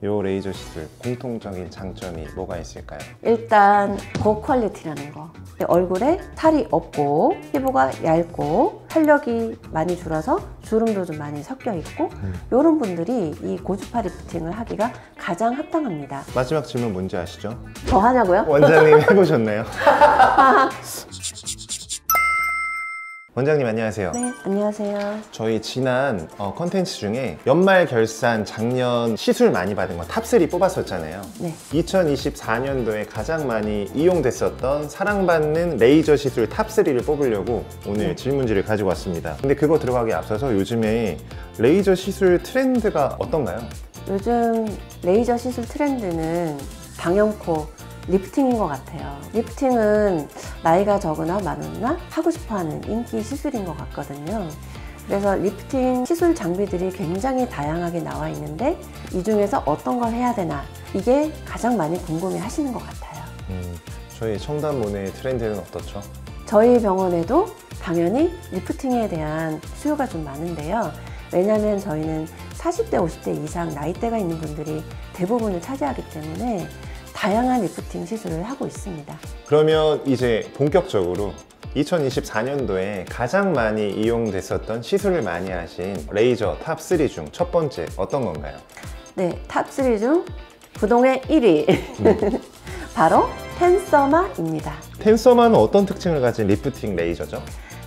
요 레이저 시술 공통적인 장점이 뭐가 있을까요? 일단 고퀄리티라는 거. 얼굴에 탈이 없고 피부가 얇고 탄력이 많이 줄어서 주름도 좀 많이 섞여 있고 이런 분들이 이 고주파 리프팅을 하기가 가장 합당합니다. 마지막 질문 뭔지 아시죠? 더 하냐고요? 원장님 해보셨나요? 원장님 안녕하세요. 네, 안녕하세요. 저희 지난 컨텐츠 중에 연말 결산 작년 시술 많이 받은 거 탑3 뽑았었잖아요. 네. 2024년도에 가장 많이 이용됐었던 사랑받는 레이저 시술 탑3를 뽑으려고 오늘 질문지를 가지고 왔습니다. 근데 그거 들어가기 앞서서 요즘에 레이저 시술 트렌드가 어떤가요? 요즘 레이저 시술 트렌드는 당연코 리프팅인 것 같아요. 리프팅은 나이가 적으나 많으나 하고 싶어하는 인기 시술인 것 같거든요. 그래서 리프팅 시술 장비들이 굉장히 다양하게 나와 있는데 이 중에서 어떤 걸 해야 되나 이게 가장 많이 궁금해 하시는 것 같아요. 저희 청담모의 트렌드는 어떻죠? 저희 병원에도 당연히 리프팅에 대한 수요가 좀 많은데요. 왜냐하면 저희는 40대, 50대 이상 나이대가 있는 분들이 대부분을 차지하기 때문에 다양한 리프팅 시술을 하고 있습니다. 그러면 이제 본격적으로 2024년도에 가장 많이 이용됐었던 시술을 많이 하신 레이저 탑3 중 첫 번째 어떤 건가요? 네, 탑3 중 부동의 1위 바로 텐서마입니다. 텐서마는 어떤 특징을 가진 리프팅 레이저죠?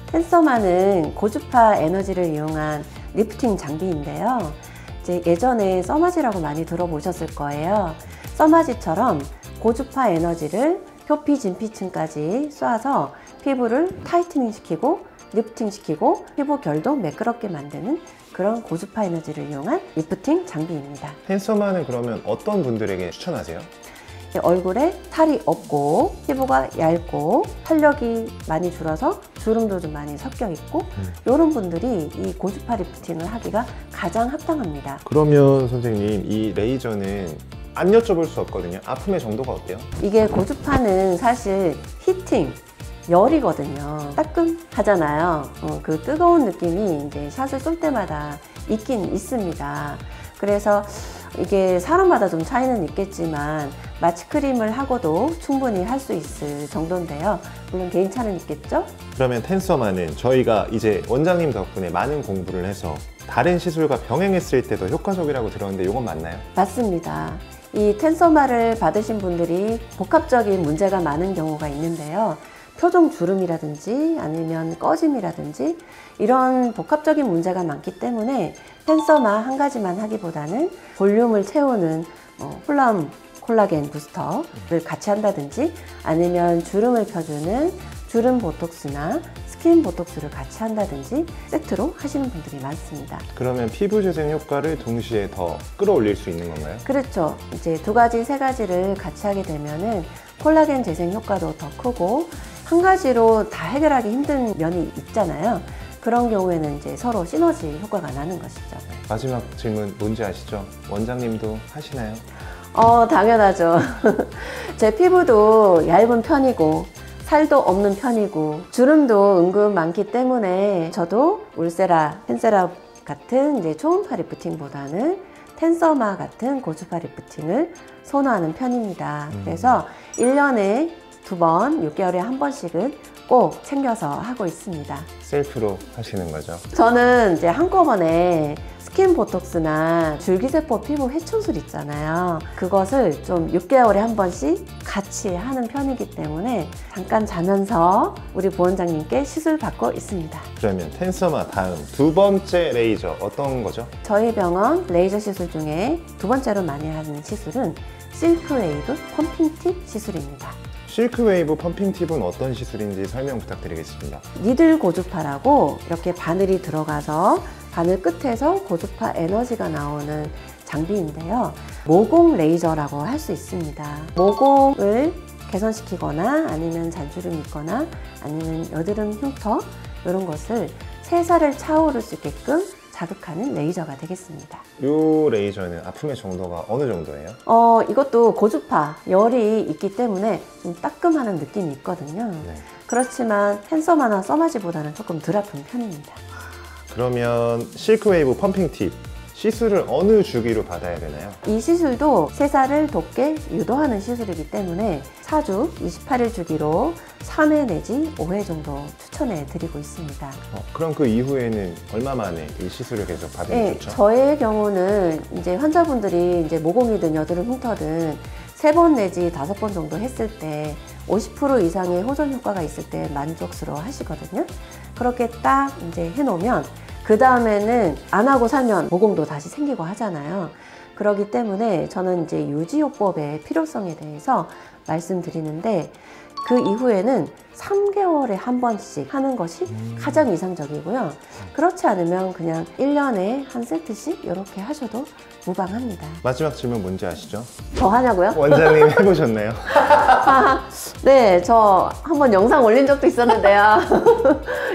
텐서마는 고주파 에너지를 이용한 리프팅 장비인데요. 이제 예전에 써마지라고 많이 들어보셨을 거예요. 써마지처럼 고주파 에너지를 표피, 진피층까지 쏴서 피부를 타이트닝 시키고 리프팅 시키고 피부 결도 매끄럽게 만드는 그런 고주파 에너지를 이용한 리프팅 장비입니다. 텐서마는 그러면 어떤 분들에게 추천하세요? 얼굴에 탈이 없고 피부가 얇고 탄력이 많이 줄어서 주름도 좀 많이 섞여 있고 이런 분들이 이 고주파 리프팅을 하기가 가장 합당합니다. 그러면 선생님 이 레이저는 안 여쭤볼 수 없거든요. 아픔의 정도가 어때요? 이게 고주파는 사실 히팅, 열이거든요. 따끔하잖아요. 그 뜨거운 느낌이 이제 샷을 쏠 때마다 있긴 있습니다. 그래서 이게 사람마다 좀 차이는 있겠지만 마취크림을 하고도 충분히 할 수 있을 정도인데요. 물론 개인차는 있겠죠? 그러면 텐서마는 저희가 이제 원장님 덕분에 많은 공부를 해서 다른 시술과 병행했을 때도 효과적이라고 들었는데 이건 맞나요? 맞습니다. 이 텐서마를 받으신 분들이 복합적인 문제가 많은 경우가 있는데요. 표정 주름이라든지 아니면 꺼짐이라든지 이런 복합적인 문제가 많기 때문에 텐서마 한 가지만 하기보다는 볼륨을 채우는 콜라겐 부스터를 같이 한다든지 아니면 주름을 펴주는 주름 보톡스나 스킨 보톡스를 같이 한다든지 세트로 하시는 분들이 많습니다. 그러면 피부 재생 효과를 동시에 더 끌어올릴 수 있는 건가요? 그렇죠. 이제 두 가지, 세 가지를 같이 하게 되면은 콜라겐 재생 효과도 더 크고 한 가지로 다 해결하기 힘든 면이 있잖아요. 그런 경우에는 이제 서로 시너지 효과가 나는 것이죠. 마지막 질문 뭔지 아시죠? 원장님도 하시나요? 당연하죠. 제 피부도 얇은 편이고 살도 없는 편이고 주름도 은근 많기 때문에 저도 울세라, 펜세라 같은 이제 초음파 리프팅보다는 텐서마 같은 고주파 리프팅을 선호하는 편입니다. 그래서 1년에 2번, 6개월에 한 번씩은 꼭 챙겨서 하고 있습니다. 셀프로 하시는 거죠? 저는 이제 한꺼번에 스킨 보톡스나 줄기세포 피부 회춘술 있잖아요. 그것을 좀 6개월에 한 번씩 같이 하는 편이기 때문에 잠깐 자면서 우리 부원장님께 시술 받고 있습니다. 그러면 텐서마 다음 두 번째 레이저 어떤 거죠? 저희 병원 레이저 시술 중에 두 번째로 많이 하는 시술은 실크웨이브 펌핑팁 시술입니다. 실크웨이브 펌핑 팁은 어떤 시술인지 설명 부탁드리겠습니다. 니들 고주파라고 이렇게 바늘이 들어가서 바늘 끝에서 고주파 에너지가 나오는 장비인데요. 모공 레이저라고 할 수 있습니다. 모공을 개선시키거나 아니면 잔주름이 있거나 아니면 여드름 흉터 이런 것을 세살을 차오를 수 있게끔 자극하는 레이저가 되겠습니다. 이 레이저는 아픔의 정도가 어느 정도예요? 이것도 고주파, 열이 있기 때문에 좀 따끔하는 느낌이 있거든요. 네. 그렇지만 텐서마나 써마지보다는 조금 덜 아픈 편입니다. 그러면 실크웨이브 펌핑 팁 시술을 어느 주기로 받아야 되나요? 이 시술도 세살을 돋게 유도하는 시술이기 때문에 4주 28일 주기로 3회 내지 5회 정도 추천해 드리고 있습니다. 그럼 그 이후에는 얼마 만에 이 시술을 계속 받으면 좋죠? 저의 경우는 이제 환자분들이 이제 모공이든 여드름 흉터든 3번 내지 5번 정도 했을 때 50% 이상의 호전 효과가 있을 때 만족스러워 하시거든요. 그렇게 딱 이제 해놓으면 그 다음에는 안 하고 살면 모공도 다시 생기고 하잖아요. 그렇기 때문에 저는 이제 유지요법의 필요성에 대해서 말씀드리는데 그 이후에는 3개월에 한 번씩 하는 것이 가장 이상적이고요. 그렇지 않으면 그냥 1년에 한 세트씩 이렇게 하셔도 무방합니다. 마지막 질문 뭔지 아시죠? 저 하냐고요? 원장님 해보셨나요? 네, 저 한번 영상 올린 적도 있었는데요.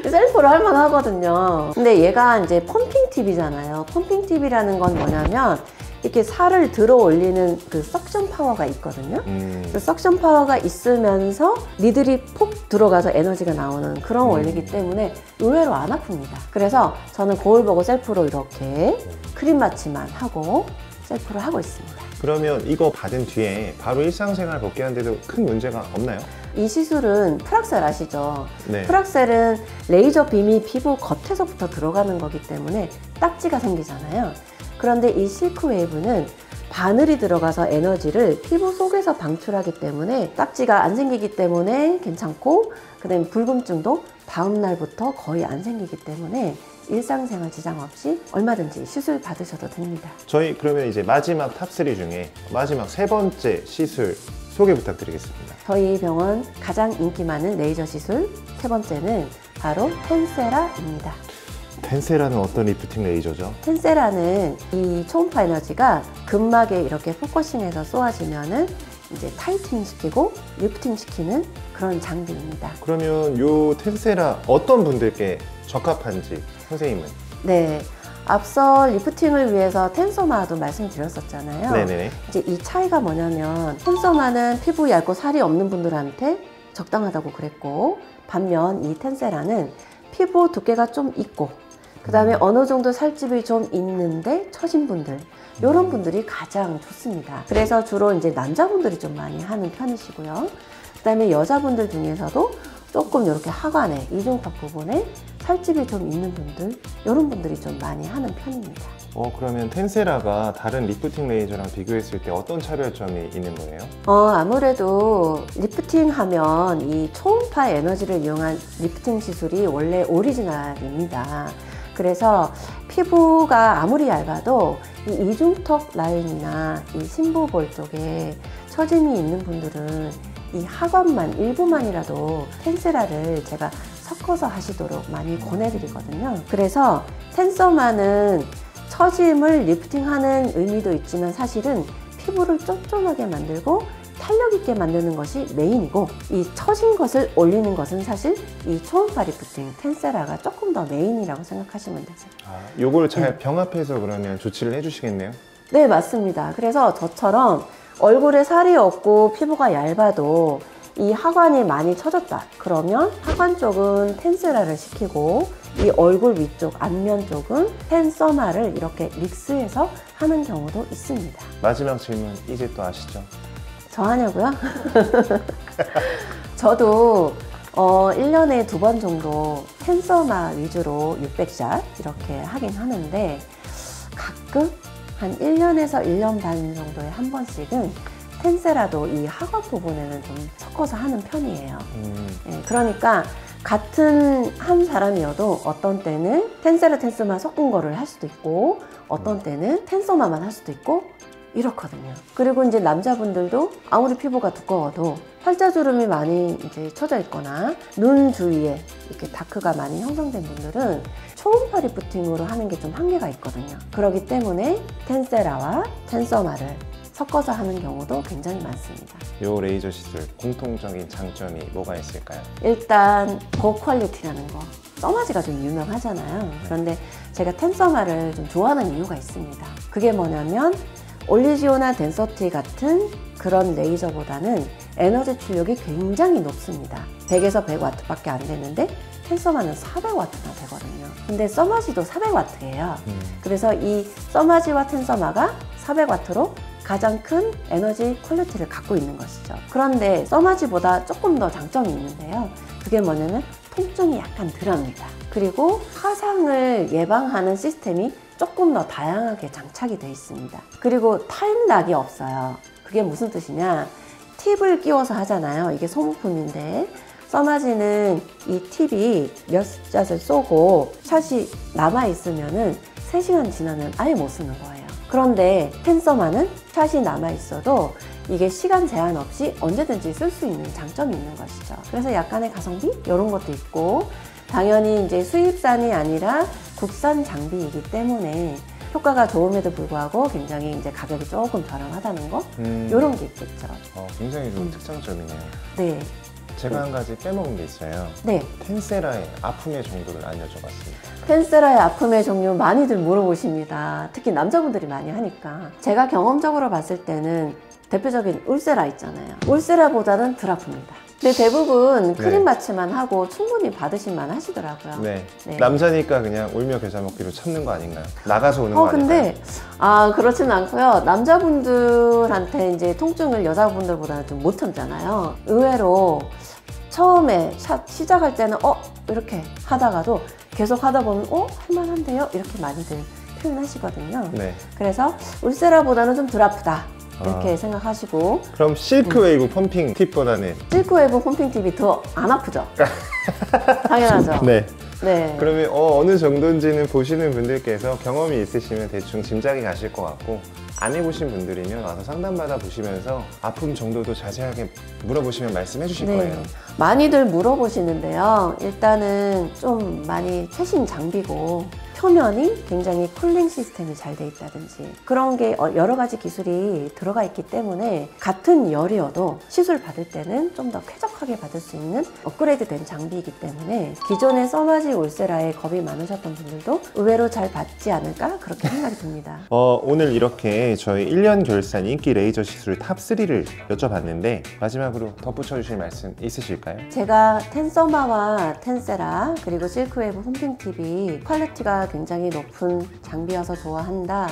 셀프로 할만하거든요. 근데 얘가 이제 펌핑 팁이잖아요. 펌핑 팁이라는 건 뭐냐면 이렇게 살을 들어 올리는 그 석션 파워가 있거든요. 그 석션 파워가 있으면서 니들이 푹 들어가서 에너지가 나오는 그런 원리이기 때문에 의외로 안 아픕니다. 그래서 저는 거울 보고 셀프로 이렇게 크림 마취만 하고 셀프를 하고 있습니다. 그러면 이거 받은 뒤에 바로 일상생활 복귀하는데도 큰 문제가 없나요? 이 시술은 프락셀 아시죠? 네. 프락셀은 레이저 빔이 피부 겉에서부터 들어가는 거기 때문에 딱지가 생기잖아요. 그런데 이 실크웨이브는 바늘이 들어가서 에너지를 피부 속에서 방출하기 때문에 딱지가 안 생기기 때문에 괜찮고, 그다음에 불금증도 다음 날부터 거의 안 생기기 때문에 일상생활 지장 없이 얼마든지 시술 받으셔도 됩니다. 저희 그러면 이제 마지막 탑3 중에 마지막 3번째 시술 소개 부탁드리겠습니다. 저희 병원 가장 인기 많은 레이저 시술 3번째는 바로 텐세라입니다. 텐세라는 어떤 리프팅 레이저죠? 텐세라는 이 초음파 에너지가 근막에 이렇게 포커싱해서 쏘아지면은 이제 타이트닝 시키고 리프팅 시키는 그런 장비입니다. 그러면 요 텐세라 어떤 분들께 적합한지 선생님은? 네, 앞서 리프팅을 위해서 텐소마도 말씀드렸었잖아요. 네네. 이제 이 차이가 뭐냐면 텐소마는 피부 얇고 살이 없는 분들한테 적당하다고 그랬고, 반면 이 텐세라는 피부 두께가 좀 있고 그 다음에 어느 정도 살집이 좀 있는데 처진 분들, 이런 분들이 가장 좋습니다. 그래서 주로 이제 남자분들이 좀 많이 하는 편이시고요. 그 다음에 여자분들 중에서도 조금 이렇게 하관에, 이중턱 부분에 살집이 좀 있는 분들, 이런 분들이 좀 많이 하는 편입니다. 그러면 텐세라가 다른 리프팅 레이저랑 비교했을 때 어떤 차별점이 있는 거예요? 아무래도 리프팅 하면 이 초음파 에너지를 이용한 리프팅 시술이 원래 오리지널입니다. 그래서 피부가 아무리 얇아도 이 이중턱 라인이나 이 심부볼 쪽에 처짐이 있는 분들은 이 하관만 일부만이라도 텐세라를 제가 섞어서 하시도록 많이 권해드리거든요. 그래서 텐서마는 처짐을 리프팅하는 의미도 있지만 사실은 피부를 쫀쫀하게 만들고 탄력 있게 만드는 것이 메인이고, 이 처진 것을 올리는 것은 사실 이 초음파 리프팅 텐세라가 조금 더 메인이라고 생각하시면 되세요. 요걸 잘 병합해서 그러면 조치를 해주시겠네요? 네, 맞습니다. 그래서 저처럼 얼굴에 살이 없고 피부가 얇아도 이 하관이 많이 처졌다 그러면 하관 쪽은 텐세라를 시키고 이 얼굴 위쪽 안면 쪽은 텐서마를 이렇게 믹스해서 하는 경우도 있습니다. 마지막 질문 이제 또 아시죠? 저 하냐고요? 저도 1년에 2번 정도 텐서마 위주로 600샷 이렇게 하긴 하는데, 가끔 한 1년에서 1년 반 정도에 한 번씩은 텐세라도 이 하관 부분에는 좀 섞어서 하는 편이에요. 네, 그러니까 같은 한 사람이어도 어떤 때는 텐세라 텐서마 섞은 거를 할 수도 있고 어떤 때는 텐서마만 할 수도 있고 이렇거든요. 그리고 이제 남자분들도 아무리 피부가 두꺼워도 팔자주름이 많이 이제 처져 있거나 눈 주위에 이렇게 다크가 많이 형성된 분들은 초음파 리프팅으로 하는 게 좀 한계가 있거든요. 그렇기 때문에 텐세라와 텐서마를 섞어서 하는 경우도 굉장히 많습니다. 요 레이저 시술 공통적인 장점이 뭐가 있을까요? 일단 고퀄리티라는 거, 써마지가 좀 유명하잖아요. 그런데 제가 텐서마를 좀 좋아하는 이유가 있습니다. 그게 뭐냐면 올리지오나 덴서티 같은 그런 레이저보다는 에너지 출력이 굉장히 높습니다. 100에서 100W밖에 안 되는데 텐서마는 400W나 되거든요. 근데 써마지도 400W예요. 그래서 이 써마지와 텐서마가 400W로 가장 큰 에너지 퀄리티를 갖고 있는 것이죠. 그런데 써마지보다 조금 더 장점이 있는데요. 그게 뭐냐면 통증이 약간 덜합니다. 그리고 화상을 예방하는 시스템이 조금 더 다양하게 장착이 되어 있습니다. 그리고 타임락이 없어요. 그게 무슨 뜻이냐? 팁을 끼워서 하잖아요. 이게 소모품인데 써마지는 이 팁이 몇 샷을 쏘고 샷이 남아있으면은 3시간 지나면 아예 못 쓰는 거예요. 그런데 텐서마는 샷이 남아있어도 이게 시간 제한 없이 언제든지 쓸 수 있는 장점이 있는 것이죠. 그래서 약간의 가성비? 이런 것도 있고, 당연히 이제 수입산이 아니라 국산 장비이기 때문에 효과가 좋음에도 불구하고 굉장히 이제 가격이 조금 저렴하다는 거? 이런 게 있겠죠. 굉장히 좀 특장점이네요. 네. 제가 한 가지 빼먹은 게 있어요. 네. 텐세라의 아픔의 정도를 안 여쭤봤습니다. 텐세라의 아픔의 종류 많이들 물어보십니다. 특히 남자분들이 많이 하니까. 제가 경험적으로 봤을 때는 대표적인 울세라 있잖아요. 울세라보다는 덜 아픕니다. 근데 대부분 크림 마취만 하고 충분히 받으실만 하시더라고요. 네. 네. 남자니까 그냥 울며 겨자 먹기로 참는 거 아닌가요? 나가서 오는 거 아닌가요? 근데 그렇진 않고요. 남자분들한테 이제 통증을 여자분들보다는 좀 못 참잖아요. 의외로 처음에 샷 시작할 때는 이렇게 하다가도 계속 하다 보면 할만한데요? 이렇게 많이들 표현하시거든요. 네. 그래서 울세라보다는 좀 덜 아프다. 이렇게 생각하시고. 그럼 실크웨이브 펌핑 팁보다는? 실크웨이브 펌핑 팁이 더 안 아프죠? 당연하죠. 네. 네. 그러면 어느 정도인지는 보시는 분들께서 경험이 있으시면 대충 짐작이 가실 것 같고, 안 해보신 분들이면 와서 상담받아 보시면서 아픔 정도도 자세하게 물어보시면 말씀해 주실 거예요. 많이들 물어보시는데요. 일단은 좀 많이 최신 장비고 표면이 굉장히 쿨링 시스템이 잘 돼 있다든지 그런 게 여러 가지 기술이 들어가 있기 때문에 같은 열이어도 시술 받을 때는 좀 더 쾌적하게 받을 수 있는 업그레이드 된 장비이기 때문에 기존의 써마지 울세라에 겁이 많으셨던 분들도 의외로 잘 받지 않을까 그렇게 생각이 듭니다. 오늘 이렇게 저희 1년 결산 인기 레이저 시술 탑3를 여쭤봤는데 마지막으로 덧붙여 주실 말씀 있으실까요? 제가 텐서마와 텐세라 그리고 실크웨이브 펌핑 팁이 퀄리티가 굉장히 높은 장비여서 좋아한다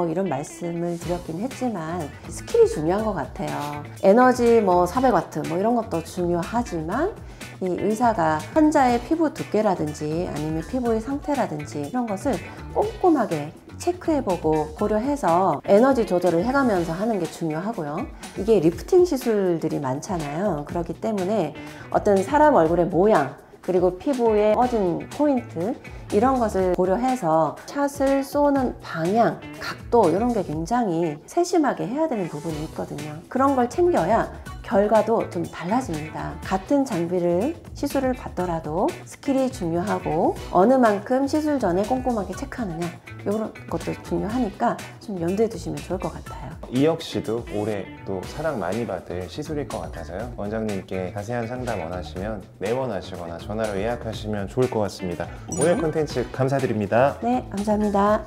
이런 말씀을 드렸긴 했지만 스킬이 중요한 것 같아요. 에너지 400W 이런 것도 중요하지만 이 의사가 환자의 피부 두께라든지 아니면 피부의 상태라든지 이런 것을 꼼꼼하게 체크해보고 고려해서 에너지 조절을 해가면서 하는 게 중요하고요. 이게 리프팅 시술들이 많잖아요. 그렇기 때문에 어떤 사람 얼굴의 모양 그리고 피부의 꺼진 포인트 이런 것을 고려해서 샷을 쏘는 방향, 각도 이런 게 굉장히 세심하게 해야 되는 부분이 있거든요. 그런 걸 챙겨야 결과도 좀 달라집니다. 같은 장비를 시술을 받더라도 스킬이 중요하고 어느 만큼 시술 전에 꼼꼼하게 체크하느냐 이런 것도 중요하니까 좀 염두에 두시면 좋을 것 같아요. 이 역시도 올해 또 사랑 많이 받을 시술일 것 같아서요. 원장님께 자세한 상담 원하시면 내원하시거나 전화로 예약하시면 좋을 것 같습니다. 오늘 콘텐츠 감사드립니다. 네, 감사합니다.